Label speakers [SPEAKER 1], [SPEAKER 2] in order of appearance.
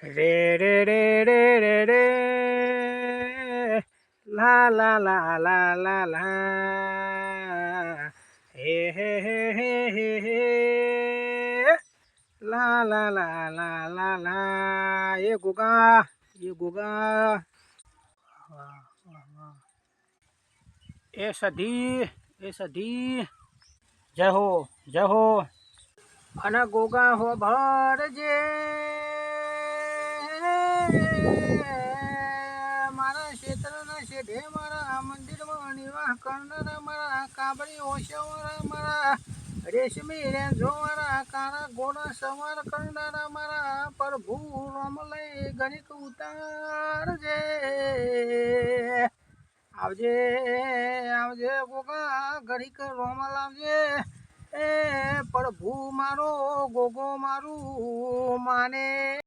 [SPEAKER 1] રે રે રે રે રે રે લા લા લા લા લા લા હે હે હે હે હે હે લા લા લા લા લા લા એ ગોગા એ ગોગા વાહ વાહ વાહ એ સધી જય હો અને ગોગા હો ભરજે મારા ક્ષેત્રના શેઠે મારા મંદિરમાં નિવાહ કરનારા મારા કાબરી ઓશવરા મારા રેશમી રેંજો મારા કાળા ઘોડા સવાર કરનારા મારા પ્રભુ રામલય ગણિત ઉતારજે આવજે આવજે ગોગા ઘડીક રોમલ આવજે એ પ્રભુ મારો ગોગો મારું માને